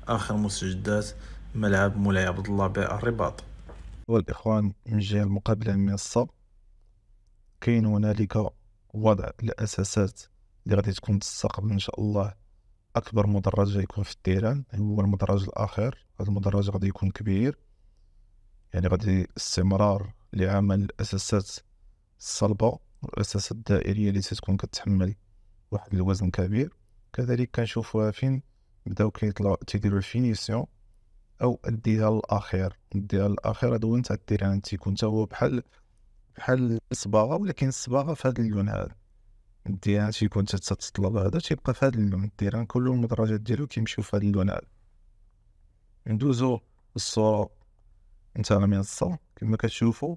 آخر مستجدات ملعب مولاي عبد الله بالرباط. والإخوان من جهة المقابلة المنصة كاين هنالك وضع الأساسات اللي غادي تكون تستقبل إن شاء الله أكبر مدرج غيكون في التيران، هو المدرج الأخير. هذا المدرج غادي يكون كبير، يعني غادي استمرار لعمل الأساسات الصلبة والأساسات الدائرية اللي تكون كتحمل واحد الوزن كبير. كذلك كنشوفوها فين بداو كيطلعوا تيديروا الفينيسيون أو الديال الأخير. الديال الأخير هذا هو نتاع التيران، تيكون تا هو بحال الصباغه، ولكن الصباغه في هذا اللون هذا. الديران تيكون تتطلب هذا تيبقى في هذا اللون. الديران كل المدرجات ديالو كيمشيو في هذا اللون هذا. ندوزو الصورة نتاع المنصة كما كتشوفوا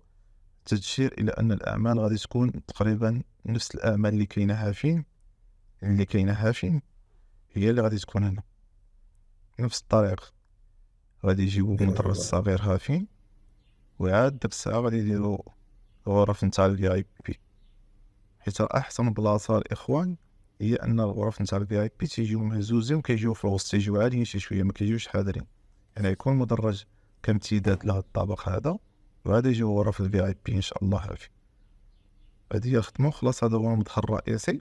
تشير إلى أن الأعمال غادي تكون تقريبا نفس الأعمال اللي كاينة هافين هي اللي غادي تكون هنا نفس الطريقة. غادي يجيبوا مدرج صغير هافين، وعاد ديك الساعة غادي يديروا غرف نتاع الفي اي بي. حيت احسن بلاصه الاخوان هي ان الغرف نتاع الفي اي بي تيجيو مهزوزين وكيجيو في الوسط، تيجيو عاليين شي شويه، ما كيجيوش حاضرين. يعني يكون مدرج كامتداد لهذا الطابق هذا، وهذا يجيو غرف الفي اي بي ان شاء الله. هافي هذه هي الخدمه. خلاص هذا هو المدخل الرئيسي.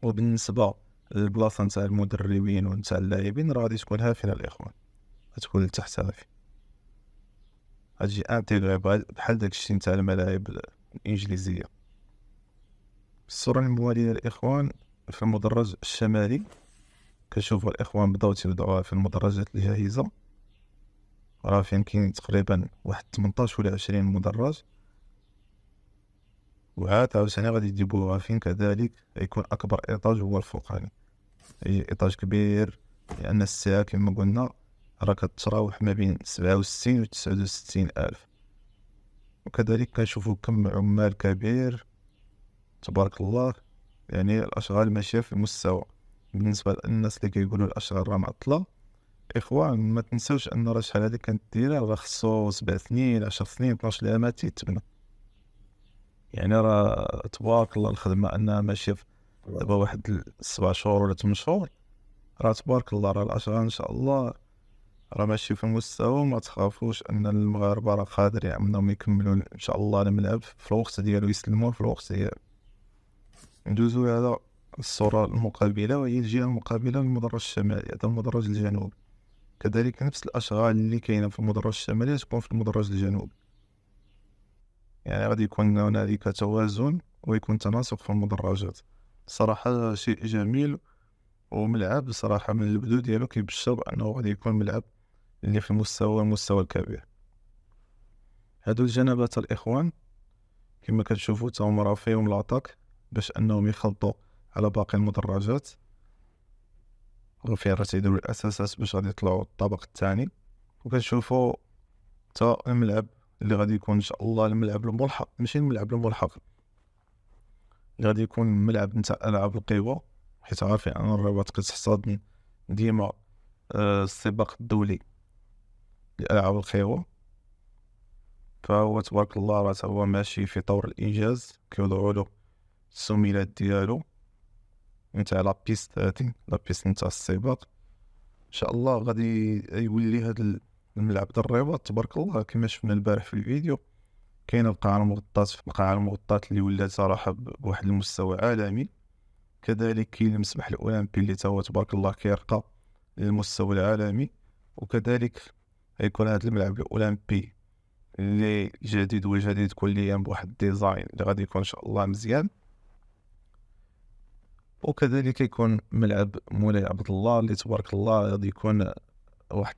وبالنسبه للبلاصه نتاع المدربين ونتاع اللاعبين راه غادي تكون هافين الاخوان، غتكون لتحت هافي، غتجي انتيغري بحال داكشي نتاع الملاعب الانجليزيه. الصورة الموالية الإخوان في المدرج الشمالي، كنشوفوا الإخوان تبداوها في المدرجات الجاهزة. راه فين كاين تقريبا واحد 18 ولا 20 مدرج، وعاد عاوتاني غادي يجيبوها فين كذلك يكون أكبر إيطاج هو الفوقاني، أي إيطاج كبير، لأن السعة كما قلنا راه كتراوح ما بين 67 و 69 ألف. وكذلك كنشوفوا كم عمال كبير تبارك الله، يعني الأشغال ماشية في المستوى. بالنسبة للناس اللي كيقولوا الأشغال راه معطلة، إخوان ما تنساوش أن راه شحال هادي كانت دايرة، راه خصو 7 سنين 10 سنين 12 عام تيتبنى. يعني راه تبارك الله الخدمة أنها ماشية دابا واحد 7 شهور ولا 8 شهور، راه تبارك الله راه الأشغال إن شاء الله راه ماشي في المستوى. وما تخافوش أن المغاربة راه قادرين أنهم يكملوا إن شاء الله الملعب في الوقت ديالو، يسلموه في الوقت ديالو. ندوزو على الصورة المقابلة، وهي الجهة المقابلة للمدرج الشمالي، هذا المدرج الجنوبي. كذلك نفس الأشغال اللي كاينة في المدرج الشمالي تكون في المدرج الجنوبي، يعني غادي يكون هنالك توازن ويكون تناسق في المدرجات. صراحة شيء جميل، وملعب صراحة من البدو ديالو كيبشر بأنه غادي يكون ملعب اللي في المستوى الكبير. هادو الجنبات الإخوان كما كتشوفوا تاهم راه فيهم لاطاك باش أنهم يخلطوا على باقي المدرجات، وفين راه تيديروا الأساسات باش غادي يطلعوا الطابق الثاني. وكنشوفوا تا الملعب اللي غادي يكون ان شاء الله الملعب الملحق، ماشي الملعب الملحق، اللي غادي يكون ملعب نتاع العاب القوى، حيت عارفين ان الرباط كتحتضن ديما السباق الدولي لالعاب القوى. فهو تبارك الله راه هو ماشي في طور الانجاز، كيوضعوا له السميلات ديالو نتاع لابيست، هادي لابيست نتاع السباق. ان شاء الله غادي يولي هذا الملعب ديال الرباط تبارك الله كما شفنا البارح في الفيديو. كاينه القاعه المغطاة اللي ولات صراحه بواحد المستوى عالمي. كذلك كاين المسبح الاولمبي اللي هو تبارك الله كيرقى للمستوى العالمي. وكذلك غيكون هذا الملعب الاولمبي اللي جديد كليا بواحد الديزاين اللي غادي يكون ان شاء الله مزيان. وكذلك يكون ملعب مولاي عبد الله اللي تبارك الله غادي يكون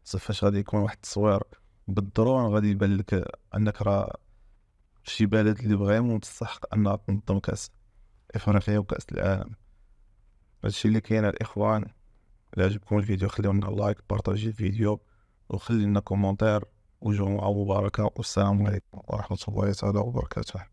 فاش غادي يكون واحد التصوير بالدرون غادي يبان لك انك راه شي بلد اللي فريمون تستحق انها تنظم كاس افريقيا وكاس العالم. هادشي اللي كاين الاخوان. الا عجبكم الفيديو خليو لنا لايك، بارطاجي الفيديو، وخلي لنا كومونتير، وجمعة مباركة، والسلام عليكم ورحمة الله تعالى وبركاته.